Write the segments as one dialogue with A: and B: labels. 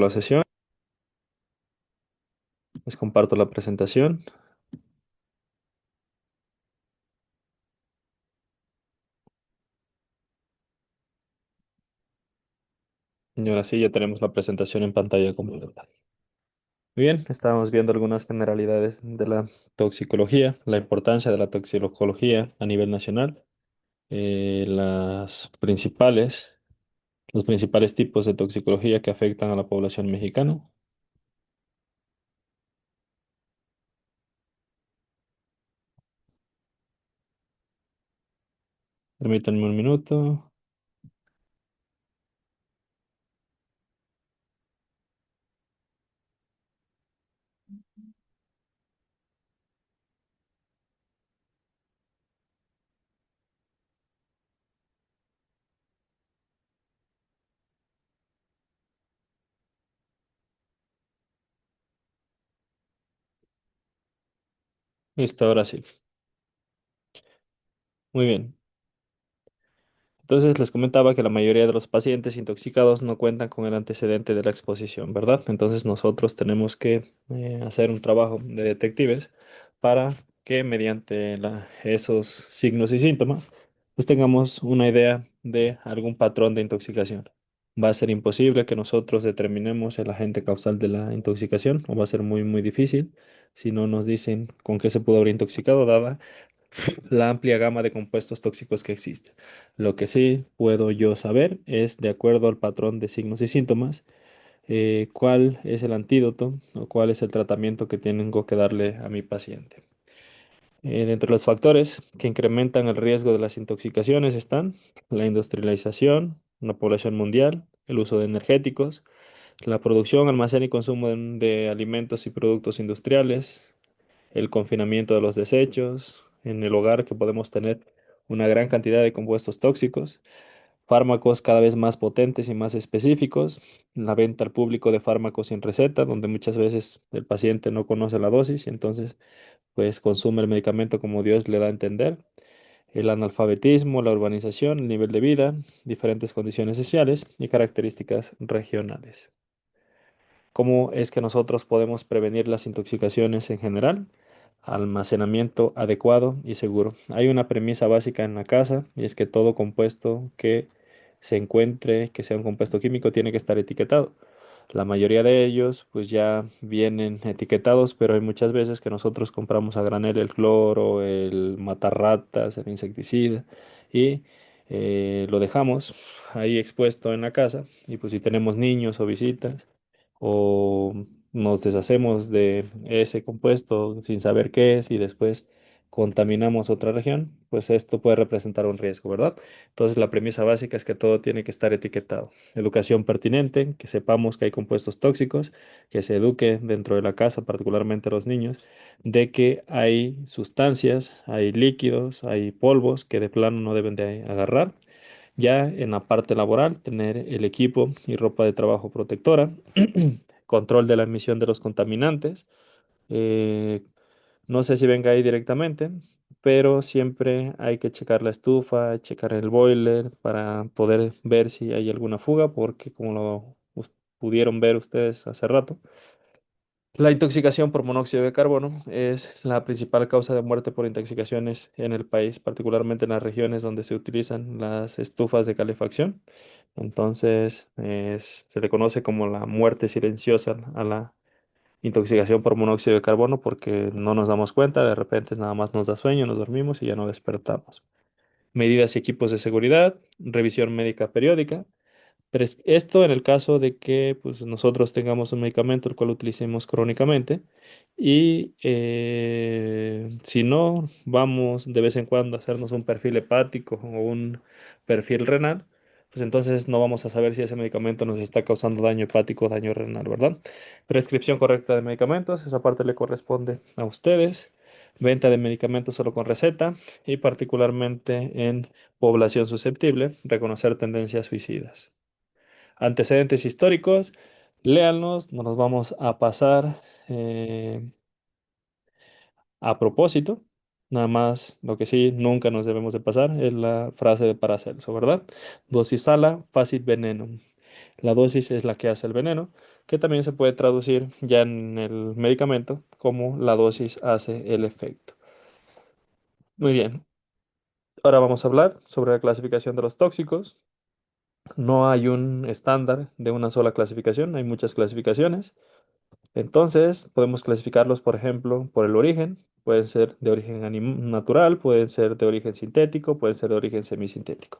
A: la sesión, les comparto la presentación. Y ahora sí, ya tenemos la presentación en pantalla completa. Muy bien, estábamos viendo algunas generalidades de la toxicología, la importancia de la toxicología a nivel nacional, los principales tipos de toxicología que afectan a la población mexicana. Permítanme un minuto. Listo, ahora sí. Muy bien. Entonces les comentaba que la mayoría de los pacientes intoxicados no cuentan con el antecedente de la exposición, ¿verdad? Entonces nosotros tenemos que hacer un trabajo de detectives para que mediante esos signos y síntomas, pues tengamos una idea de algún patrón de intoxicación. Va a ser imposible que nosotros determinemos el agente causal de la intoxicación, o va a ser muy, muy difícil si no nos dicen con qué se pudo haber intoxicado, dada la amplia gama de compuestos tóxicos que existe. Lo que sí puedo yo saber es, de acuerdo al patrón de signos y síntomas, cuál es el antídoto o cuál es el tratamiento que tengo que darle a mi paciente. Dentro de los factores que incrementan el riesgo de las intoxicaciones están la industrialización, la población mundial, el uso de energéticos, la producción, almacén y consumo de alimentos y productos industriales, el confinamiento de los desechos, en el hogar que podemos tener una gran cantidad de compuestos tóxicos, fármacos cada vez más potentes y más específicos, la venta al público de fármacos sin receta, donde muchas veces el paciente no conoce la dosis y entonces pues consume el medicamento como Dios le da a entender, el analfabetismo, la urbanización, el nivel de vida, diferentes condiciones sociales y características regionales. ¿Cómo es que nosotros podemos prevenir las intoxicaciones en general? Almacenamiento adecuado y seguro. Hay una premisa básica en la casa y es que todo compuesto que se encuentre, que sea un compuesto químico, tiene que estar etiquetado. La mayoría de ellos pues ya vienen etiquetados, pero hay muchas veces que nosotros compramos a granel el cloro, el matarratas, el insecticida y lo dejamos ahí expuesto en la casa y pues si tenemos niños o visitas o nos deshacemos de ese compuesto sin saber qué es y después contaminamos otra región, pues esto puede representar un riesgo, ¿verdad? Entonces la premisa básica es que todo tiene que estar etiquetado. Educación pertinente, que sepamos que hay compuestos tóxicos, que se eduque dentro de la casa, particularmente a los niños, de que hay sustancias, hay líquidos, hay polvos que de plano no deben de agarrar. Ya en la parte laboral, tener el equipo y ropa de trabajo protectora, control de la emisión de los contaminantes. eh, no sé si venga ahí directamente, pero siempre hay que checar la estufa, checar el boiler para poder ver si hay alguna fuga, porque como pudieron ver ustedes hace rato, la intoxicación por monóxido de carbono es la principal causa de muerte por intoxicaciones en el país, particularmente en las regiones donde se utilizan las estufas de calefacción. Entonces, se le conoce como la muerte silenciosa a la intoxicación por monóxido de carbono porque no nos damos cuenta, de repente nada más nos da sueño, nos dormimos y ya no despertamos. Medidas y equipos de seguridad, revisión médica periódica. Pero esto en el caso de que pues, nosotros tengamos un medicamento el cual utilicemos crónicamente y si no, vamos de vez en cuando a hacernos un perfil hepático o un perfil renal, pues entonces no vamos a saber si ese medicamento nos está causando daño hepático o daño renal, ¿verdad? Prescripción correcta de medicamentos, esa parte le corresponde a ustedes. Venta de medicamentos solo con receta y particularmente en población susceptible, reconocer tendencias suicidas. Antecedentes históricos, léanlos, no los vamos a pasar eh, a propósito. Nada más, lo que sí nunca nos debemos de pasar es la frase de Paracelso, ¿verdad? Dosisala facit venenum. La dosis es la que hace el veneno, que también se puede traducir ya en el medicamento como la dosis hace el efecto. Muy bien, ahora vamos a hablar sobre la clasificación de los tóxicos. No hay un estándar de una sola clasificación, hay muchas clasificaciones. Entonces, podemos clasificarlos, por ejemplo, por el origen. Pueden ser de origen natural, pueden ser de origen sintético, pueden ser de origen semisintético.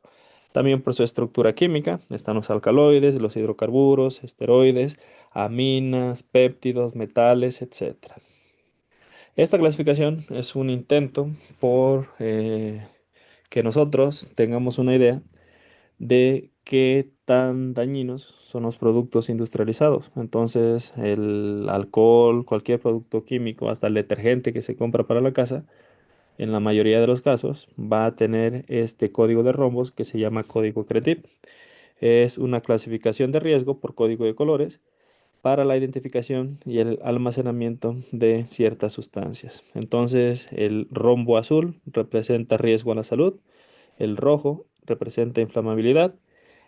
A: También por su estructura química están los alcaloides, los hidrocarburos, esteroides, aminas, péptidos, metales, etcétera. Esta clasificación es un intento por que nosotros tengamos una idea de qué tan dañinos son los productos industrializados. Entonces, el alcohol, cualquier producto químico, hasta el detergente que se compra para la casa, en la mayoría de los casos va a tener este código de rombos que se llama código CRETIP. Es una clasificación de riesgo por código de colores para la identificación y el almacenamiento de ciertas sustancias. Entonces, el rombo azul representa riesgo a la salud, el rojo representa inflamabilidad,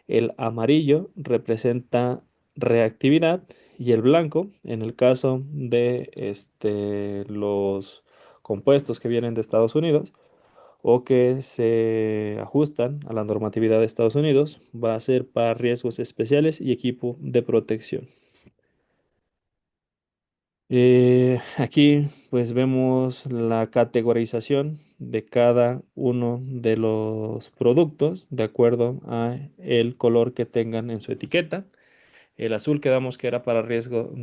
A: el amarillo representa reactividad y el blanco, en el caso de los compuestos que vienen de Estados Unidos o que se ajustan a la normatividad de Estados Unidos, va a ser para riesgos especiales y equipo de protección. Aquí pues vemos la categorización de cada uno de los productos de acuerdo a el color que tengan en su etiqueta. El azul quedamos que era para riesgo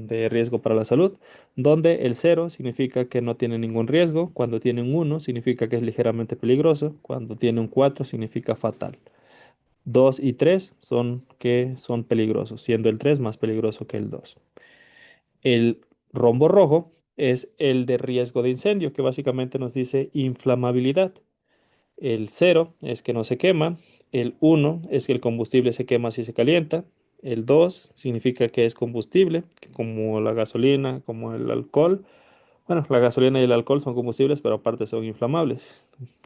A: para la salud, donde el cero significa que no tiene ningún riesgo, cuando tiene un 1 significa que es ligeramente peligroso, cuando tiene un 4 significa fatal. 2 y 3 son que son peligrosos, siendo el 3 más peligroso que el 2. El rombo rojo es el de riesgo de incendio, que básicamente nos dice inflamabilidad. El cero es que no se quema. El uno es que el combustible se quema si se calienta. El 2 significa que es combustible, como la gasolina, como el alcohol. Bueno, la gasolina y el alcohol son combustibles, pero aparte son inflamables.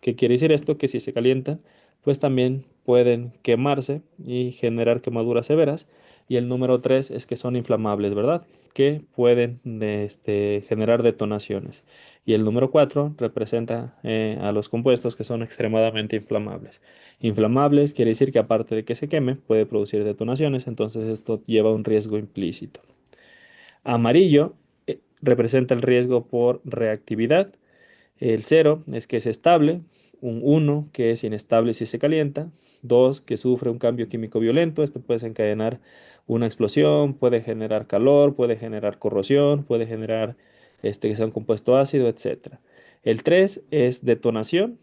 A: ¿Qué quiere decir esto? Que si se calientan, pues también pueden quemarse y generar quemaduras severas. Y el número 3 es que son inflamables, ¿verdad? Que pueden generar detonaciones. Y el número 4 representa a los compuestos que son extremadamente inflamables. Inflamables quiere decir que aparte de que se queme, puede producir detonaciones, entonces esto lleva un riesgo implícito. Amarillo representa el riesgo por reactividad. El cero es que es estable. Un uno que es inestable si se calienta. Dos que sufre un cambio químico violento. Esto puede desencadenar una explosión, puede generar calor, puede generar corrosión, puede generar que sea un compuesto ácido, etcétera. El 3 es detonación,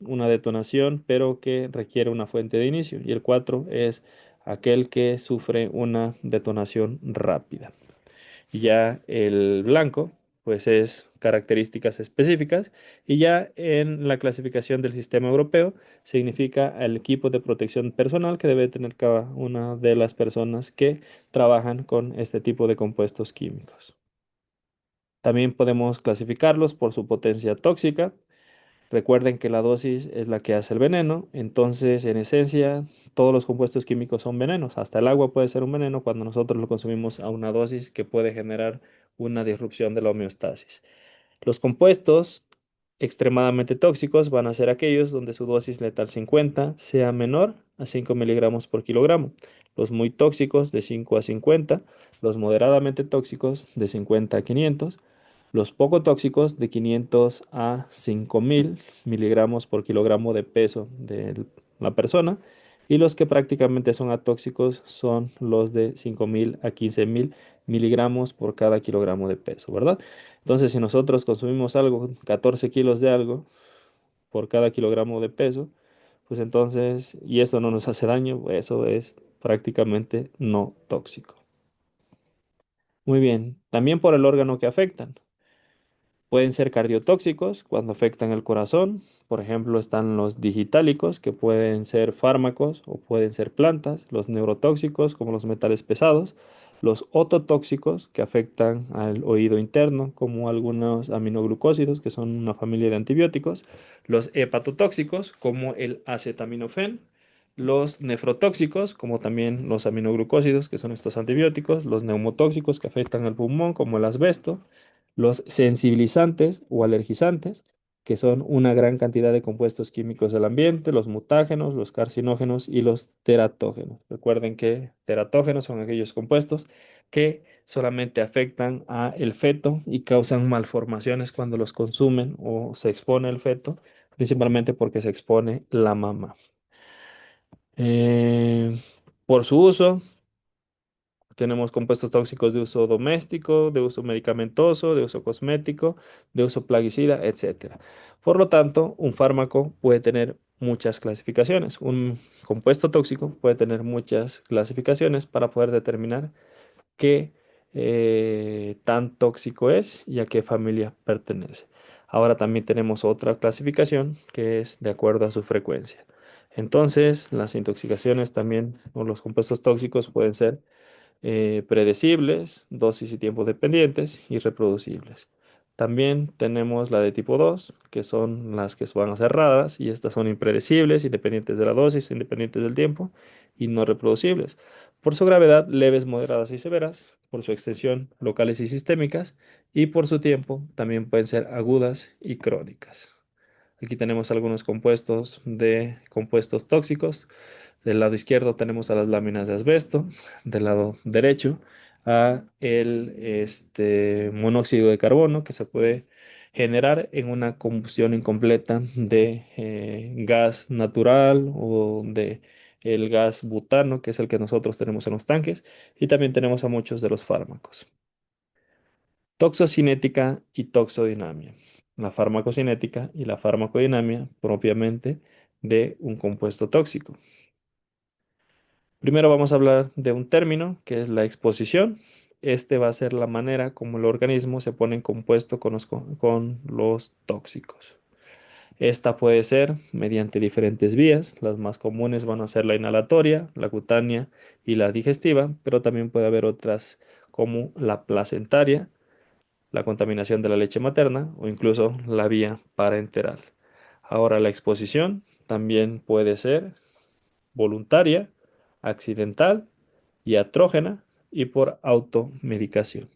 A: una detonación, pero que requiere una fuente de inicio. Y el 4 es aquel que sufre una detonación rápida. Y ya el blanco, pues es características específicas. Y ya en la clasificación del sistema europeo significa el equipo de protección personal que debe tener cada una de las personas que trabajan con este tipo de compuestos químicos. También podemos clasificarlos por su potencia tóxica. Recuerden que la dosis es la que hace el veneno, entonces en esencia todos los compuestos químicos son venenos, hasta el agua puede ser un veneno cuando nosotros lo consumimos a una dosis que puede generar una disrupción de la homeostasis. Los compuestos extremadamente tóxicos van a ser aquellos donde su dosis letal 50 sea menor a 5 miligramos por kilogramo. Los muy tóxicos de 5 a 50, los moderadamente tóxicos de 50 a 500, los poco tóxicos de 500 a 5000 miligramos por kilogramo de peso de la persona. Y los que prácticamente son atóxicos son los de 5000 a 15000 miligramos por cada kilogramo de peso, ¿verdad? Entonces, si nosotros consumimos algo, 14 kilos de algo por cada kilogramo de peso, pues entonces, y eso no nos hace daño, eso es prácticamente no tóxico. Muy bien, también por el órgano que afectan. Pueden ser cardiotóxicos cuando afectan el corazón. Por ejemplo, están los digitálicos, que pueden ser fármacos o pueden ser plantas. Los neurotóxicos, como los metales pesados. Los ototóxicos, que afectan al oído interno, como algunos aminoglucósidos, que son una familia de antibióticos. Los hepatotóxicos, como el acetaminofén. los nefrotóxicos, como también los aminoglucósidos, que son estos antibióticos, los neumotóxicos que afectan al pulmón, como el asbesto, los sensibilizantes o alergizantes, que son una gran cantidad de compuestos químicos del ambiente, los mutágenos, los carcinógenos y los teratógenos. Recuerden que teratógenos son aquellos compuestos que solamente afectan a el feto y causan malformaciones cuando los consumen o se expone el feto, principalmente porque se expone la mama. Eh, por su uso, tenemos compuestos tóxicos de uso doméstico, de uso medicamentoso, de uso cosmético, de uso plaguicida, etcétera. Por lo tanto, un fármaco puede tener muchas clasificaciones. Un compuesto tóxico puede tener muchas clasificaciones para poder determinar qué tan tóxico es y a qué familia pertenece. Ahora también tenemos otra clasificación que es de acuerdo a su frecuencia. Entonces, las intoxicaciones también o los compuestos tóxicos pueden ser predecibles, dosis y tiempos dependientes y reproducibles. También tenemos la de tipo 2 que son las que van a ser raras, y estas son impredecibles, independientes de la dosis, independientes del tiempo y no reproducibles. Por su gravedad, leves, moderadas y severas, por su extensión, locales y sistémicas, y por su tiempo, también pueden ser agudas y crónicas. Aquí tenemos algunos compuestos tóxicos. Del lado izquierdo tenemos a las láminas de asbesto, del lado derecho a el monóxido de carbono que se puede generar en una combustión incompleta de gas natural o de el gas butano, que es el que nosotros tenemos en los tanques, y también tenemos a muchos de los fármacos. Toxocinética y toxodinamia. La farmacocinética y la farmacodinamia propiamente de un compuesto tóxico. Primero vamos a hablar de un término que es la exposición. Este va a ser la manera como el organismo se pone en compuesto con los tóxicos. Esta puede ser mediante diferentes vías. Las más comunes van a ser la inhalatoria, la cutánea y la digestiva, pero también puede haber otras como la placentaria, la contaminación de la leche materna o incluso la vía parenteral. Ahora, la exposición también puede ser voluntaria, accidental, iatrógena y por automedicación.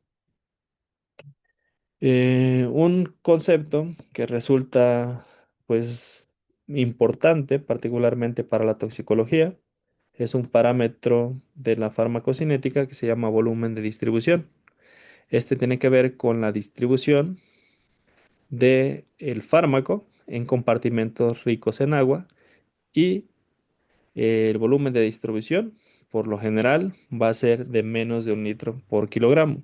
A: Un concepto que resulta pues importante particularmente para la toxicología es un parámetro de la farmacocinética que se llama volumen de distribución. Este tiene que ver con la distribución del fármaco en compartimentos ricos en agua, y el volumen de distribución, por lo general, va a ser de menos de 1 litro por kilogramo.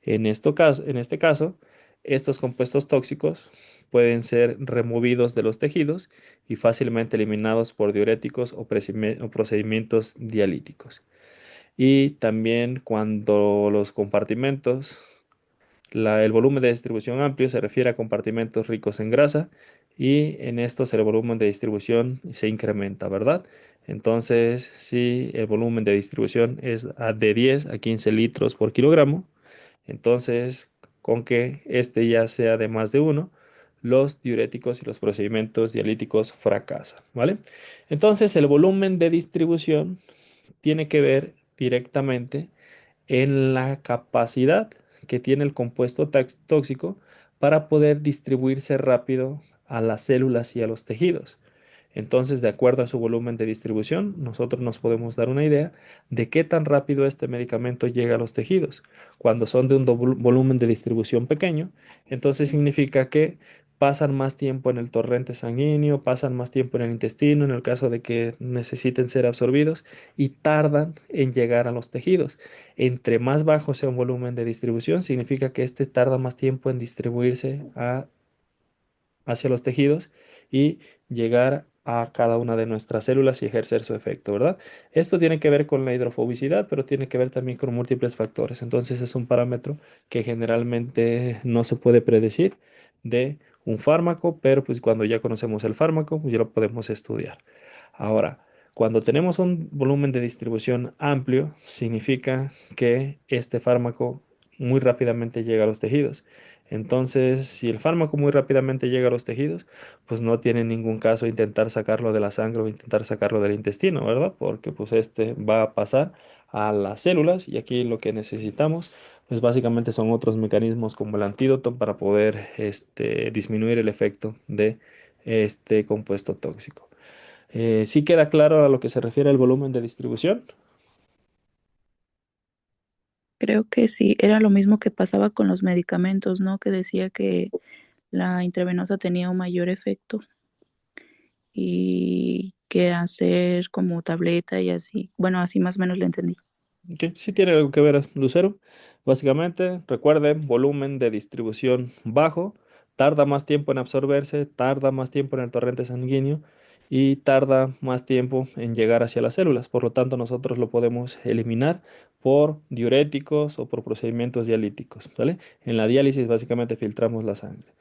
A: En este caso, estos compuestos tóxicos pueden ser removidos de los tejidos y fácilmente eliminados por diuréticos o procedimientos dialíticos. Y también cuando los compartimentos el volumen de distribución amplio se refiere a compartimentos ricos en grasa, y en estos el volumen de distribución se incrementa, ¿verdad? Entonces, si el volumen de distribución es de 10 a 15 litros por kilogramo, entonces con que este ya sea de más de uno, los diuréticos y los procedimientos dialíticos fracasan, ¿vale? Entonces, el volumen de distribución tiene que ver directamente en la capacidad que tiene el compuesto tóxico para poder distribuirse rápido a las células y a los tejidos. Entonces, de acuerdo a su volumen de distribución, nosotros nos podemos dar una idea de qué tan rápido este medicamento llega a los tejidos. Cuando son de un volumen de distribución pequeño, entonces significa que pasan más tiempo en el torrente sanguíneo, pasan más tiempo en el intestino en el caso de que necesiten ser absorbidos, y tardan en llegar a los tejidos. Entre más bajo sea un volumen de distribución, significa que este tarda más tiempo en distribuirse hacia los tejidos y llegar a cada una de nuestras células y ejercer su efecto, ¿verdad? Esto tiene que ver con la hidrofobicidad, pero tiene que ver también con múltiples factores. Entonces es un parámetro que generalmente no se puede predecir de un fármaco, pero pues cuando ya conocemos el fármaco, pues ya lo podemos estudiar. Ahora, cuando tenemos un volumen de distribución amplio, significa que este fármaco muy rápidamente llega a los tejidos. Entonces, si el fármaco muy rápidamente llega a los tejidos, pues no tiene ningún caso intentar sacarlo de la sangre o intentar sacarlo del intestino, ¿verdad? Porque pues este va a pasar a las células y aquí lo que necesitamos, pues básicamente son otros mecanismos como el antídoto para poder disminuir el efecto de este compuesto tóxico. ¿Sí queda claro a lo que se refiere al volumen de distribución?
B: Creo que sí, era lo mismo que pasaba con los medicamentos, ¿no? Que decía que la intravenosa tenía un mayor efecto y que hacer como tableta y así. Bueno, así más o menos lo entendí.
A: Que sí tiene algo que ver, Lucero. Básicamente, recuerden, volumen de distribución bajo, tarda más tiempo en absorberse, tarda más tiempo en el torrente sanguíneo y tarda más tiempo en llegar hacia las células. Por lo tanto, nosotros lo podemos eliminar por diuréticos o por procedimientos dialíticos, ¿vale? En la diálisis, básicamente, filtramos la sangre.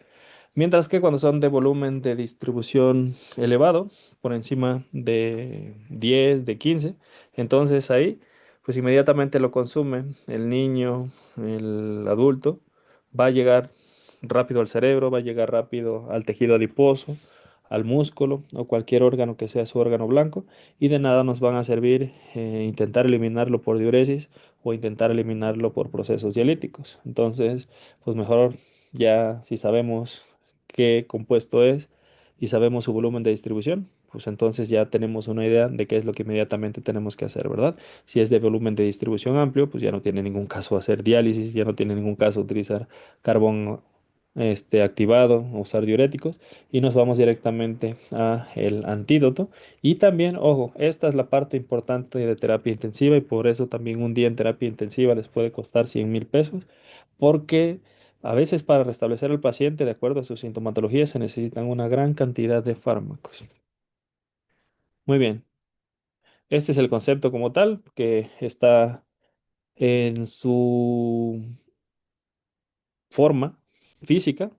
A: Mientras que cuando son de volumen de distribución elevado, por encima de 10, de 15, entonces ahí, pues inmediatamente lo consume el niño, el adulto, va a llegar rápido al cerebro, va a llegar rápido al tejido adiposo, al músculo o cualquier órgano que sea su órgano blanco, y de nada nos van a servir intentar eliminarlo por diuresis o intentar eliminarlo por procesos dialíticos. Entonces, pues mejor ya si sabemos qué compuesto es y sabemos su volumen de distribución, pues entonces ya tenemos una idea de qué es lo que inmediatamente tenemos que hacer, ¿verdad? Si es de volumen de distribución amplio, pues ya no tiene ningún caso hacer diálisis, ya no tiene ningún caso utilizar carbón activado, o usar diuréticos y nos vamos directamente a el antídoto. Y también, ojo, esta es la parte importante de terapia intensiva y por eso también un día en terapia intensiva les puede costar 100.000 pesos, porque a veces para restablecer al paciente de acuerdo a su sintomatología se necesitan una gran cantidad de fármacos. Muy bien, este es el concepto como tal que está en su forma física,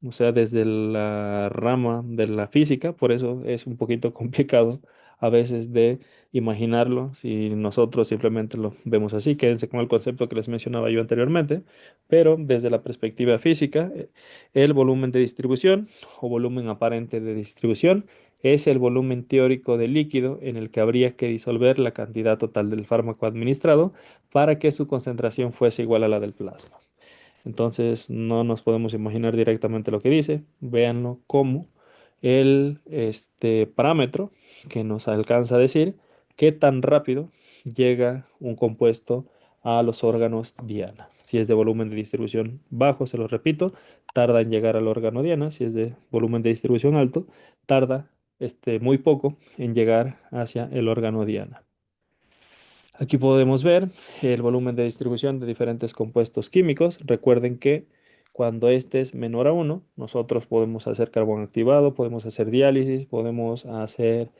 A: o sea, desde la rama de la física, por eso es un poquito complicado a veces de imaginarlo si nosotros simplemente lo vemos así. Quédense con el concepto que les mencionaba yo anteriormente, pero desde la perspectiva física, el volumen de distribución o volumen aparente de distribución es el volumen teórico del líquido en el que habría que disolver la cantidad total del fármaco administrado para que su concentración fuese igual a la del plasma. Entonces no nos podemos imaginar directamente lo que dice. Véanlo como el parámetro que nos alcanza a decir qué tan rápido llega un compuesto a los órganos diana. Si es de volumen de distribución bajo, se lo repito, tarda en llegar al órgano diana. Si es de volumen de distribución alto, tarda muy poco en llegar hacia el órgano diana. Aquí podemos ver el volumen de distribución de diferentes compuestos químicos. Recuerden que cuando este es menor a uno, nosotros podemos hacer carbón activado, podemos hacer diálisis, podemos hacer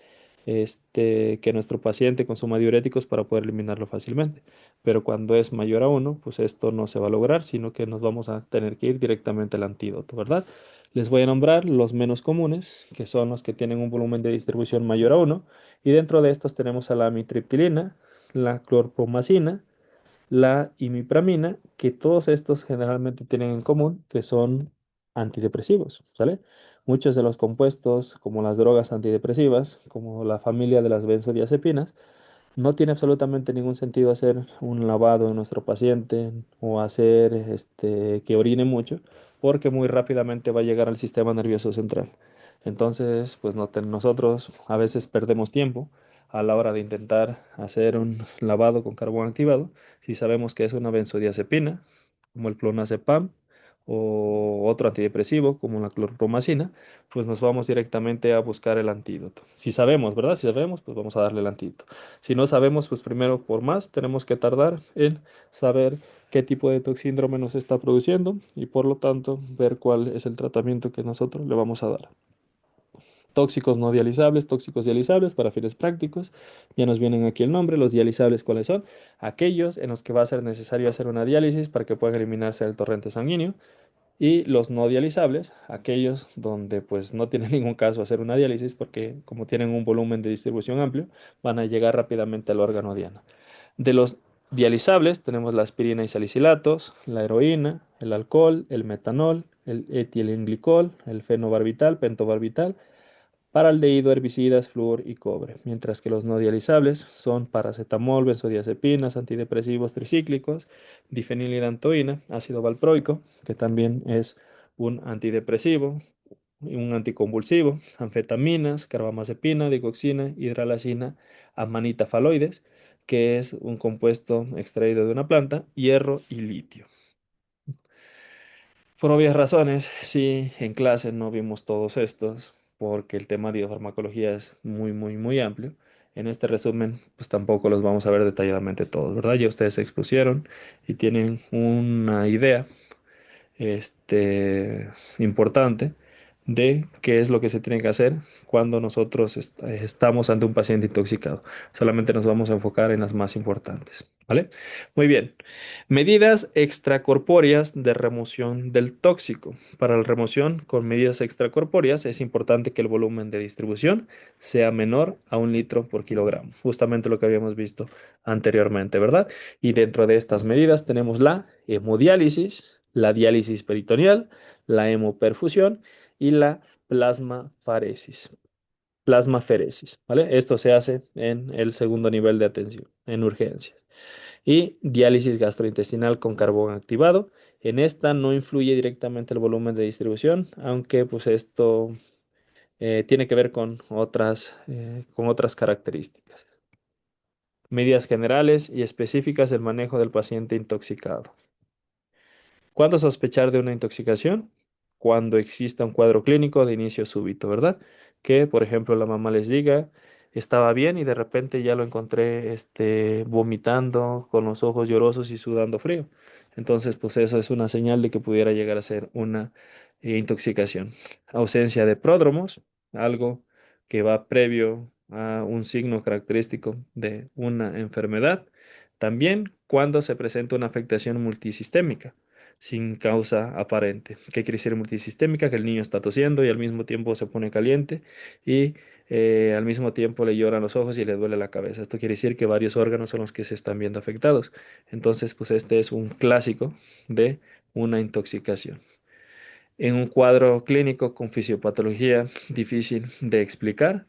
A: que nuestro paciente consuma diuréticos para poder eliminarlo fácilmente. Pero cuando es mayor a uno, pues esto no se va a lograr, sino que nos vamos a tener que ir directamente al antídoto, ¿verdad? Les voy a nombrar los menos comunes, que son los que tienen un volumen de distribución mayor a uno, y dentro de estos tenemos a la amitriptilina, la clorpromacina, la imipramina, que todos estos generalmente tienen en común que son antidepresivos, ¿sale? Muchos de los compuestos, como las drogas antidepresivas, como la familia de las benzodiazepinas, no tiene absolutamente ningún sentido hacer un lavado en nuestro paciente o hacer que orine mucho, porque muy rápidamente va a llegar al sistema nervioso central. Entonces, pues nosotros a veces perdemos tiempo a la hora de intentar hacer un lavado con carbón activado si sabemos que es una benzodiazepina, como el clonazepam, o otro antidepresivo, como la clorpromacina, pues nos vamos directamente a buscar el antídoto. Si sabemos, ¿verdad? Si sabemos, pues vamos a darle el antídoto. Si no sabemos, pues primero por más tenemos que tardar en saber qué tipo de toxíndrome nos está produciendo y por lo tanto ver cuál es el tratamiento que nosotros le vamos a dar. Tóxicos no dializables, tóxicos dializables para fines prácticos. Ya nos vienen aquí el nombre. Los dializables, ¿cuáles son? Aquellos en los que va a ser necesario hacer una diálisis para que pueda eliminarse el torrente sanguíneo. Y los no dializables, aquellos donde pues no tiene ningún caso hacer una diálisis porque como tienen un volumen de distribución amplio, van a llegar rápidamente al órgano diana. De los Dializables tenemos la aspirina y salicilatos, la heroína, el alcohol, el metanol, el etilenglicol, el fenobarbital, pentobarbital, paraldehído, herbicidas, flúor y cobre. Mientras que los no dializables son paracetamol, benzodiazepinas, antidepresivos tricíclicos, difenilidantoína, ácido valproico, que también es un antidepresivo, y un anticonvulsivo, anfetaminas, carbamazepina, digoxina, hidralazina, amanita faloides, que es un compuesto extraído de una planta, hierro y litio. Por obvias razones, sí, en clase no vimos todos estos, porque el tema de farmacología es muy amplio. En este resumen, pues tampoco los vamos a ver detalladamente todos, ¿verdad? Ya ustedes se expusieron y tienen una idea importante de qué es lo que se tiene que hacer cuando nosotros estamos ante un paciente intoxicado. Solamente nos vamos a enfocar en las más importantes, ¿vale? Muy bien. Medidas extracorpóreas de remoción del tóxico. Para la remoción con medidas extracorpóreas es importante que el volumen de distribución sea menor a 1 litro por kilogramo. Justamente lo que habíamos visto anteriormente, ¿verdad? Y dentro de estas medidas tenemos la hemodiálisis, la diálisis peritoneal, la hemoperfusión y la plasmafaresis. Plasmaferesis, ¿vale? Esto se hace en el segundo nivel de atención, en urgencias. Y diálisis gastrointestinal con carbón activado. En esta no influye directamente el volumen de distribución, aunque pues esto tiene que ver con otras características. Medidas generales y específicas del manejo del paciente intoxicado. ¿Cuándo sospechar de una intoxicación? Cuando exista un cuadro clínico de inicio súbito, ¿verdad? Que, por ejemplo, la mamá les diga, estaba bien y de repente ya lo encontré, vomitando, con los ojos llorosos y sudando frío. Entonces, pues eso es una señal de que pudiera llegar a ser una intoxicación. Ausencia de pródromos, algo que va previo a un signo característico de una enfermedad. También cuando se presenta una afectación multisistémica sin causa aparente. ¿Qué quiere decir multisistémica? Que el niño está tosiendo y al mismo tiempo se pone caliente y al mismo tiempo le lloran los ojos y le duele la cabeza. Esto quiere decir que varios órganos son los que se están viendo afectados. Entonces, pues este es un clásico de una intoxicación. En un cuadro clínico con fisiopatología difícil de explicar,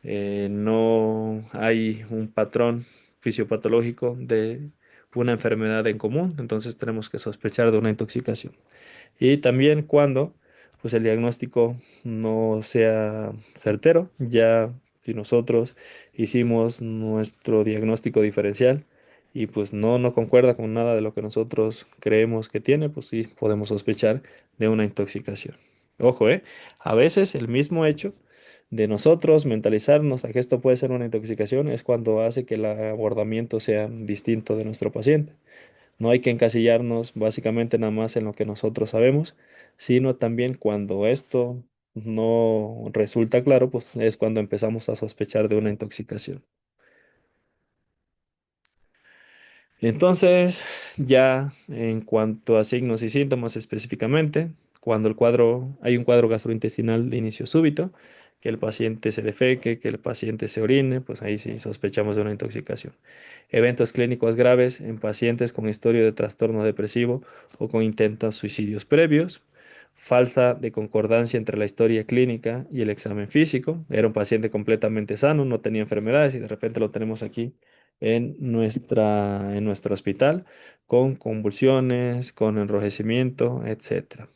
A: no hay un patrón fisiopatológico de una enfermedad en común, entonces tenemos que sospechar de una intoxicación. Y también cuando pues el diagnóstico no sea certero, ya si nosotros hicimos nuestro diagnóstico diferencial y pues no concuerda con nada de lo que nosotros creemos que tiene, pues sí podemos sospechar de una intoxicación. Ojo, a veces el mismo hecho de nosotros mentalizarnos a que esto puede ser una intoxicación es cuando hace que el abordamiento sea distinto de nuestro paciente. No hay que encasillarnos básicamente nada más en lo que nosotros sabemos, sino también cuando esto no resulta claro, pues es cuando empezamos a sospechar de una intoxicación. Entonces, ya en cuanto a signos y síntomas específicamente, cuando hay un cuadro gastrointestinal de inicio súbito, que el paciente se defeque, que el paciente se orine, pues ahí sí sospechamos de una intoxicación. Eventos clínicos graves en pacientes con historia de trastorno depresivo o con intentos suicidios previos. Falta de concordancia entre la historia clínica y el examen físico. Era un paciente completamente sano, no tenía enfermedades y de repente lo tenemos aquí en nuestro hospital con convulsiones, con enrojecimiento, etcétera.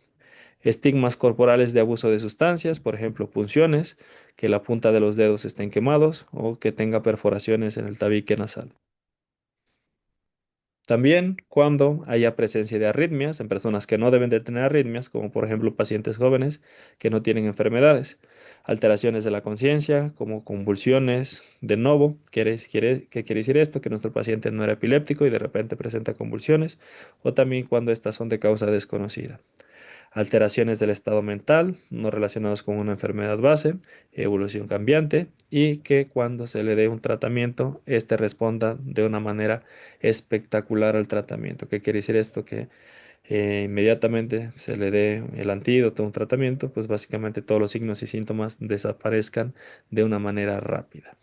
A: Estigmas corporales de abuso de sustancias, por ejemplo, punciones, que la punta de los dedos estén quemados o que tenga perforaciones en el tabique nasal. También cuando haya presencia de arritmias en personas que no deben de tener arritmias, como por ejemplo pacientes jóvenes que no tienen enfermedades, alteraciones de la conciencia, como convulsiones de novo, ¿qué quiere decir esto? Que nuestro paciente no era epiléptico y de repente presenta convulsiones, o también cuando estas son de causa desconocida. Alteraciones del estado mental no relacionados con una enfermedad base, evolución cambiante y que cuando se le dé un tratamiento, éste responda de una manera espectacular al tratamiento. ¿Qué quiere decir esto? Que inmediatamente se le dé el antídoto, un tratamiento, pues básicamente todos los signos y síntomas desaparezcan de una manera rápida.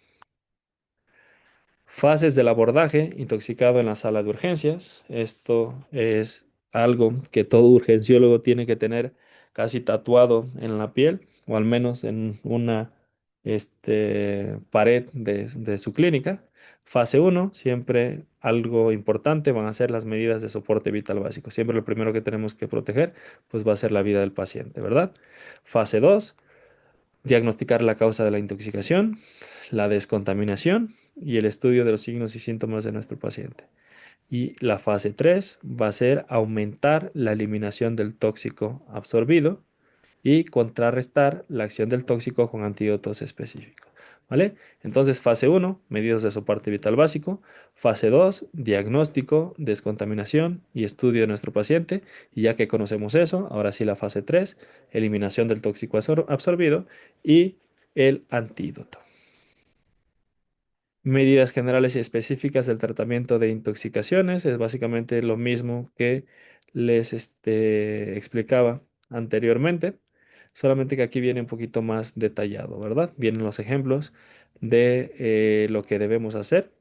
A: Fases del abordaje, intoxicado en la sala de urgencias. Esto es algo que todo urgenciólogo tiene que tener casi tatuado en la piel o al menos en una pared de su clínica. Fase uno, siempre algo importante van a ser las medidas de soporte vital básico. Siempre lo primero que tenemos que proteger pues va a ser la vida del paciente, ¿verdad? Fase 2, diagnosticar la causa de la intoxicación, la descontaminación y el estudio de los signos y síntomas de nuestro paciente. Y la fase 3 va a ser aumentar la eliminación del tóxico absorbido y contrarrestar la acción del tóxico con antídotos específicos. ¿Vale? Entonces, fase uno, medidas de soporte vital básico. Fase 2, diagnóstico, descontaminación y estudio de nuestro paciente. Y ya que conocemos eso, ahora sí la fase 3, eliminación del tóxico absorbido y el antídoto. Medidas generales y específicas del tratamiento de intoxicaciones es básicamente lo mismo que les explicaba anteriormente, solamente que aquí viene un poquito más detallado, ¿verdad? Vienen los ejemplos de lo que debemos hacer,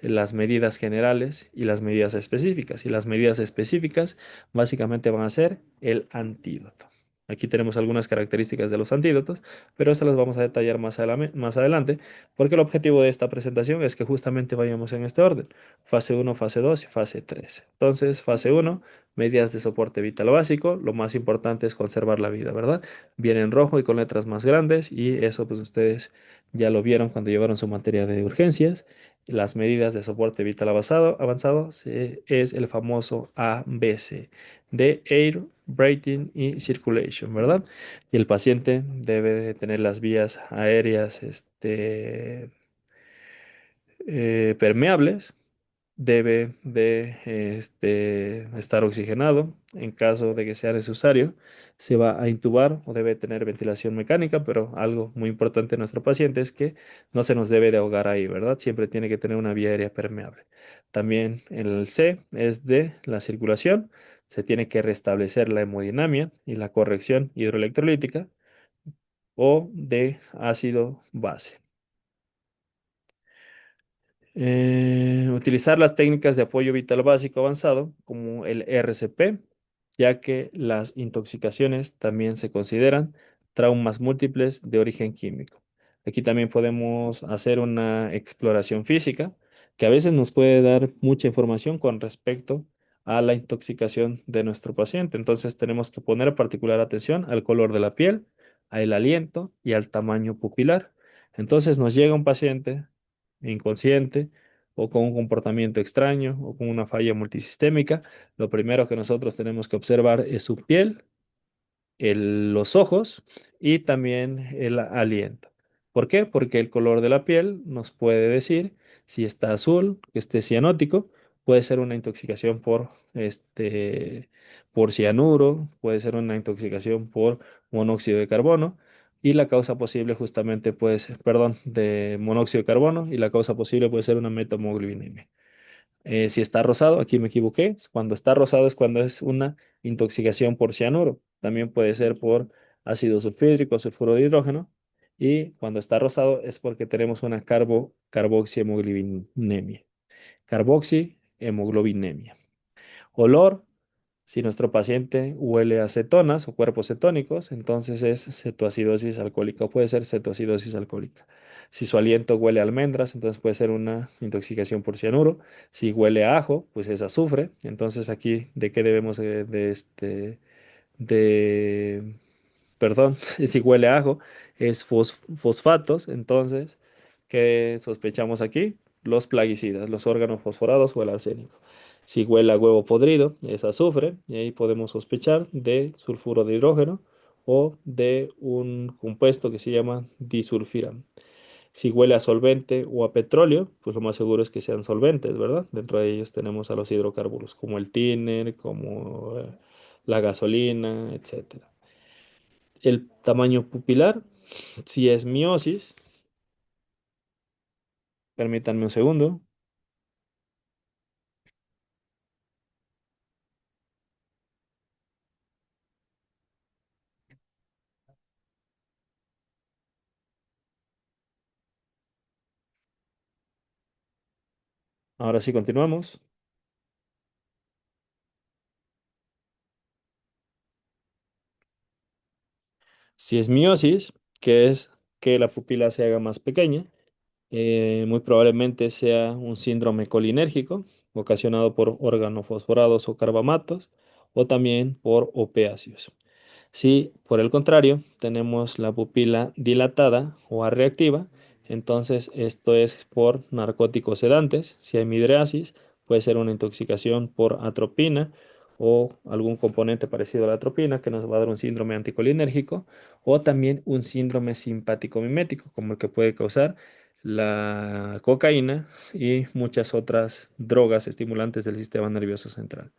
A: las medidas generales y las medidas específicas. Y las medidas específicas básicamente van a ser el antídoto. Aquí tenemos algunas características de los antídotos, pero eso las vamos a detallar más adelante, porque el objetivo de esta presentación es que justamente vayamos en este orden: fase uno, fase 2 y fase 3. Entonces, fase uno, medidas de soporte vital básico. Lo más importante es conservar la vida, ¿verdad? Viene en rojo y con letras más grandes, y eso pues ustedes ya lo vieron cuando llevaron su materia de urgencias. Las medidas de soporte vital avanzado es el famoso ABC de Air, Breathing y Circulation, ¿verdad? Y el paciente debe de tener las vías aéreas permeables, debe de estar oxigenado. En caso de que sea necesario, se va a intubar o debe tener ventilación mecánica, pero algo muy importante en nuestro paciente es que no se nos debe de ahogar ahí, ¿verdad? Siempre tiene que tener una vía aérea permeable. También el C es de la circulación. Se tiene que restablecer la hemodinamia y la corrección hidroelectrolítica o de ácido base. Utilizar las técnicas de apoyo vital básico avanzado como el RCP, ya que las intoxicaciones también se consideran traumas múltiples de origen químico. Aquí también podemos hacer una exploración física que a veces nos puede dar mucha información con respecto a la intoxicación de nuestro paciente. Entonces tenemos que poner particular atención al color de la piel, al aliento y al tamaño pupilar. Entonces nos llega un paciente inconsciente o con un comportamiento extraño o con una falla multisistémica. Lo primero que nosotros tenemos que observar es su piel, los ojos y también el aliento. ¿Por qué? Porque el color de la piel nos puede decir si está azul, que esté cianótico, puede ser una intoxicación por cianuro, puede ser una intoxicación por monóxido de carbono. Y la causa posible justamente puede ser, perdón, de monóxido de carbono, y la causa posible puede ser una metamoglobinemia. Si está rosado, aquí me equivoqué. Cuando está rosado es cuando es una intoxicación por cianuro. También puede ser por ácido sulfídrico, sulfuro de hidrógeno. Y cuando está rosado es porque tenemos una carboxihemoglobinemia. Carboxihemoglobinemia. Olor: si nuestro paciente huele a cetonas o cuerpos cetónicos, entonces es cetoacidosis alcohólica o puede ser cetoacidosis alcohólica. Si su aliento huele a almendras, entonces puede ser una intoxicación por cianuro. Si huele a ajo, pues es azufre. Entonces aquí, ¿de qué debemos de, perdón, si huele a ajo, es fosfatos? Entonces, ¿qué sospechamos aquí? Los plaguicidas, los órganos fosforados o el arsénico. Si huele a huevo podrido, es azufre, y ahí podemos sospechar de sulfuro de hidrógeno o de un compuesto que se llama disulfiram. Si huele a solvente o a petróleo, pues lo más seguro es que sean solventes, ¿verdad? Dentro de ellos tenemos a los hidrocarburos, como el tiner, como la gasolina, etcétera. El tamaño pupilar, si es miosis, permítanme un segundo. Ahora sí, continuamos. Si es miosis, que es que la pupila se haga más pequeña, muy probablemente sea un síndrome colinérgico ocasionado por organofosforados o carbamatos o también por opiáceos. Si por el contrario tenemos la pupila dilatada o arreactiva, entonces esto es por narcóticos sedantes. Si hay midriasis, puede ser una intoxicación por atropina o algún componente parecido a la atropina que nos va a dar un síndrome anticolinérgico o también un síndrome simpático mimético, como el que puede causar la cocaína y muchas otras drogas estimulantes del sistema nervioso central.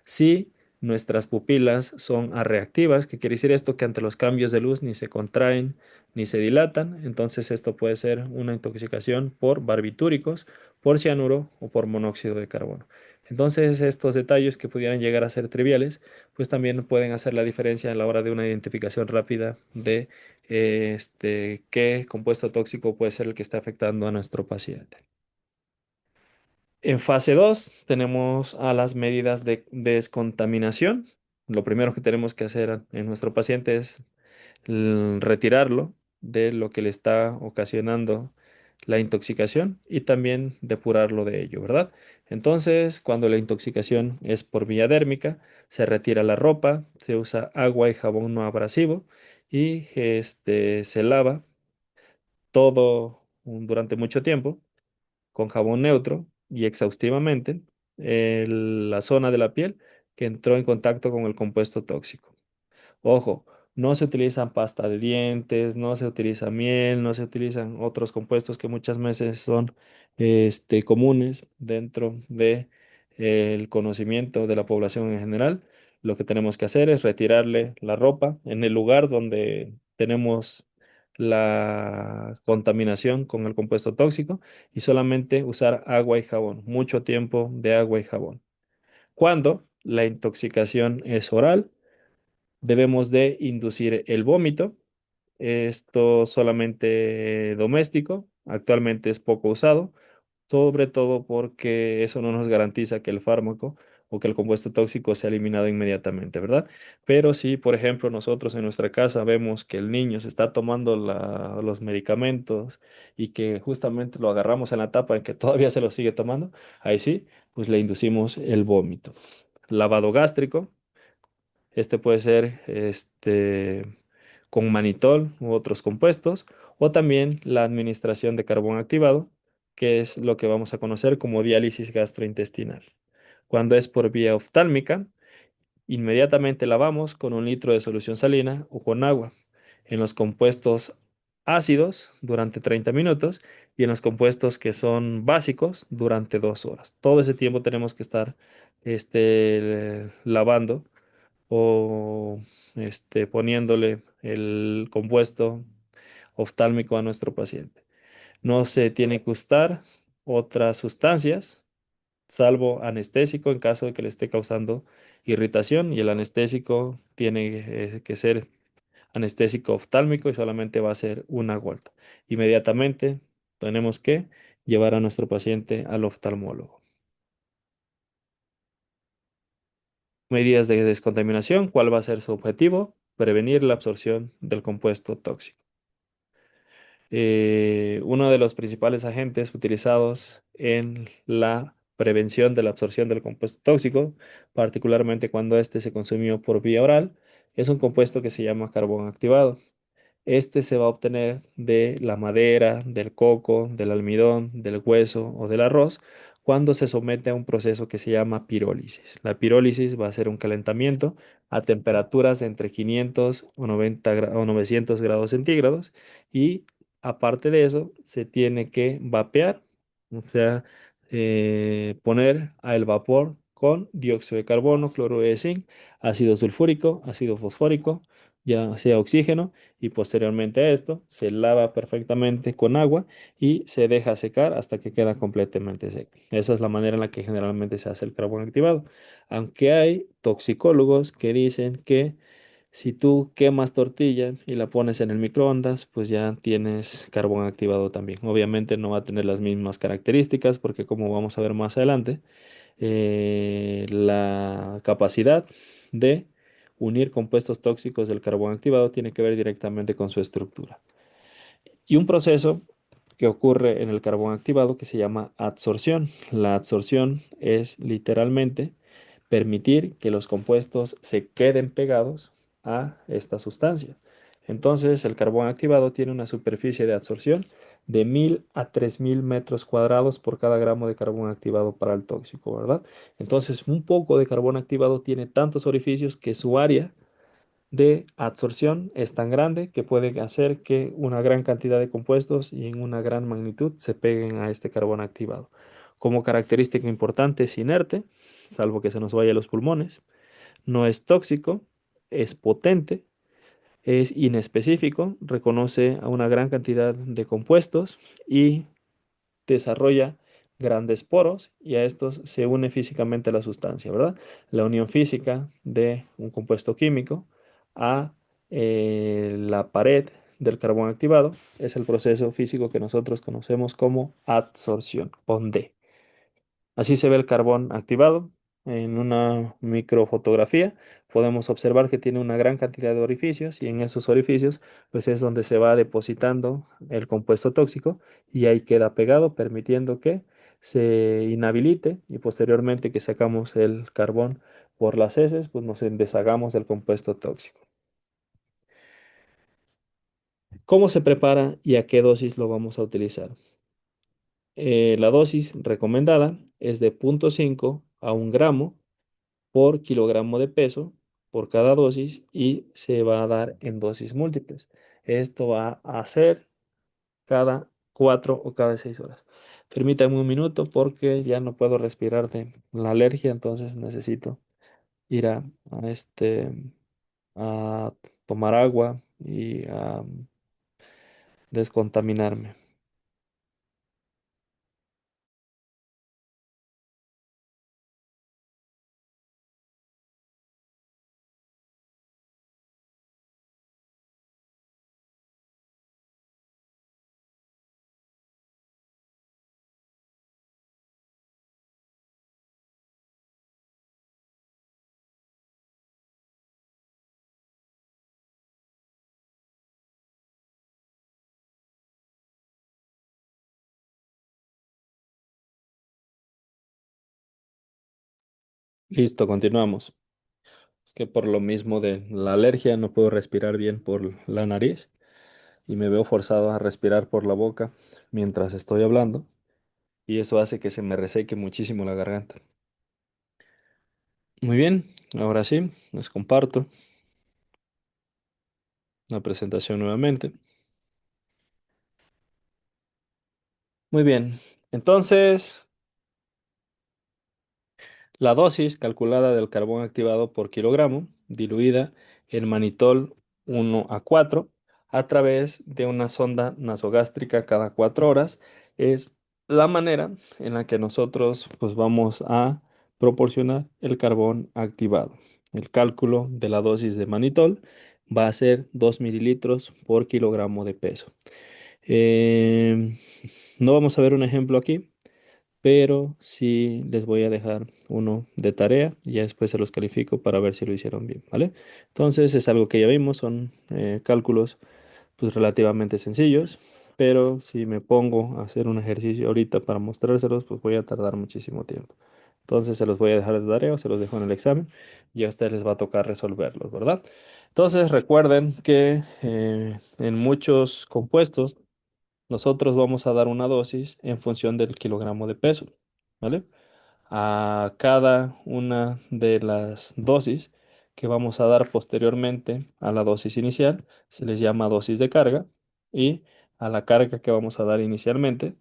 A: Si nuestras pupilas son arreactivas, ¿qué quiere decir esto? Que ante los cambios de luz ni se contraen ni se dilatan, entonces esto puede ser una intoxicación por barbitúricos, por cianuro o por monóxido de carbono. Entonces estos detalles que pudieran llegar a ser triviales, pues también pueden hacer la diferencia a la hora de una identificación rápida de qué compuesto tóxico puede ser el que está afectando a nuestro paciente. En fase 2 tenemos a las medidas de descontaminación. Lo primero que tenemos que hacer en nuestro paciente es retirarlo de lo que le está ocasionando la intoxicación y también depurarlo de ello, ¿verdad? Entonces, cuando la intoxicación es por vía dérmica, se retira la ropa, se usa agua y jabón no abrasivo y se lava todo durante mucho tiempo con jabón neutro y exhaustivamente la zona de la piel que entró en contacto con el compuesto tóxico. Ojo, no se utilizan pasta de dientes, no se utiliza miel, no se utilizan otros compuestos que muchas veces son comunes dentro de, el conocimiento de la población en general. Lo que tenemos que hacer es retirarle la ropa en el lugar donde tenemos la contaminación con el compuesto tóxico y solamente usar agua y jabón, mucho tiempo de agua y jabón. Cuando la intoxicación es oral, debemos de inducir el vómito. Esto solamente doméstico, actualmente es poco usado, sobre todo porque eso no nos garantiza que el fármaco o que el compuesto tóxico sea eliminado inmediatamente, ¿verdad? Pero si, por ejemplo, nosotros en nuestra casa vemos que el niño se está tomando los medicamentos y que justamente lo agarramos en la tapa en que todavía se lo sigue tomando, ahí sí, pues le inducimos el vómito. Lavado gástrico. Este puede ser con manitol u otros compuestos, o también la administración de carbón activado, que es lo que vamos a conocer como diálisis gastrointestinal. Cuando es por vía oftálmica, inmediatamente lavamos con 1 litro de solución salina o con agua. En los compuestos ácidos durante 30 minutos y en los compuestos que son básicos durante 2 horas. Todo ese tiempo tenemos que estar lavando o poniéndole el compuesto oftálmico a nuestro paciente. No se tiene que usar otras sustancias, salvo anestésico en caso de que le esté causando irritación y el anestésico tiene que ser anestésico oftálmico y solamente va a ser una gota. Inmediatamente tenemos que llevar a nuestro paciente al oftalmólogo. Medidas de descontaminación, ¿cuál va a ser su objetivo? Prevenir la absorción del compuesto tóxico. Uno de los principales agentes utilizados en la prevención de la absorción del compuesto tóxico, particularmente cuando éste se consumió por vía oral, es un compuesto que se llama carbón activado. Este se va a obtener de la madera, del coco, del almidón, del hueso o del arroz cuando se somete a un proceso que se llama pirólisis. La pirólisis va a ser un calentamiento a temperaturas entre 500 o 900 grados centígrados y aparte de eso se tiene que vapear, o sea, poner al vapor con dióxido de carbono, cloruro de zinc, ácido sulfúrico, ácido fosfórico, ya sea oxígeno y posteriormente a esto se lava perfectamente con agua y se deja secar hasta que queda completamente seco. Esa es la manera en la que generalmente se hace el carbón activado. Aunque hay toxicólogos que dicen que Si tú quemas tortilla y la pones en el microondas, pues ya tienes carbón activado también. Obviamente no va a tener las mismas características porque como vamos a ver más adelante, la capacidad de unir compuestos tóxicos del carbón activado tiene que ver directamente con su estructura. Y un proceso que ocurre en el carbón activado que se llama adsorción. La adsorción es literalmente permitir que los compuestos se queden pegados a esta sustancia. Entonces, el carbón activado tiene una superficie de absorción de 1000 a 3000 metros cuadrados por cada gramo de carbón activado para el tóxico, ¿verdad? Entonces, un poco de carbón activado tiene tantos orificios que su área de absorción es tan grande que puede hacer que una gran cantidad de compuestos y en una gran magnitud se peguen a este carbón activado. Como característica importante es inerte, salvo que se nos vaya a los pulmones, no es tóxico, es potente, es inespecífico, reconoce a una gran cantidad de compuestos y desarrolla grandes poros y a estos se une físicamente la sustancia, ¿verdad? La unión física de un compuesto químico a la pared del carbón activado es el proceso físico que nosotros conocemos como adsorción, OND. Así se ve el carbón activado en una microfotografía. Podemos observar que tiene una gran cantidad de orificios y en esos orificios pues es donde se va depositando el compuesto tóxico y ahí queda pegado permitiendo que se inhabilite y posteriormente que sacamos el carbón por las heces pues nos deshagamos del compuesto tóxico. ¿Cómo se prepara y a qué dosis lo vamos a utilizar? La dosis recomendada es de 0,5 a 1 gramo por kilogramo de peso por cada dosis y se va a dar en dosis múltiples. Esto va a ser cada 4 o cada 6 horas. Permítanme un minuto porque ya no puedo respirar de la alergia, entonces necesito ir a tomar agua y a descontaminarme. Listo, continuamos. Es que por lo mismo de la alergia no puedo respirar bien por la nariz y me veo forzado a respirar por la boca mientras estoy hablando y eso hace que se me reseque muchísimo la garganta. Muy bien, ahora sí, les comparto la presentación nuevamente. Muy bien, entonces la dosis calculada del carbón activado por kilogramo, diluida en manitol 1 a 4 a través de una sonda nasogástrica cada 4 horas, es la manera en la que nosotros pues, vamos a proporcionar el carbón activado. El cálculo de la dosis de manitol va a ser 2 mililitros por kilogramo de peso. Em, no vamos a ver un ejemplo aquí, pero sí les voy a dejar uno de tarea y ya después se los califico para ver si lo hicieron bien, ¿vale? Entonces es algo que ya vimos, son cálculos pues relativamente sencillos, pero si me pongo a hacer un ejercicio ahorita para mostrárselos, pues voy a tardar muchísimo tiempo. Entonces se los voy a dejar de tarea o se los dejo en el examen y a ustedes les va a tocar resolverlos, ¿verdad? Entonces recuerden que en muchos compuestos nosotros vamos a dar una dosis en función del kilogramo de peso, ¿vale? A cada una de las dosis que vamos a dar posteriormente a la dosis inicial se les llama dosis de carga y a la carga que vamos a dar inicialmente,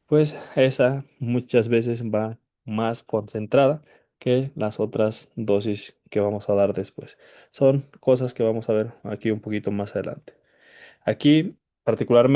A: pues esa muchas veces va más concentrada que las otras dosis que vamos a dar después. Son cosas que vamos a ver aquí un poquito más adelante. Aquí particularmente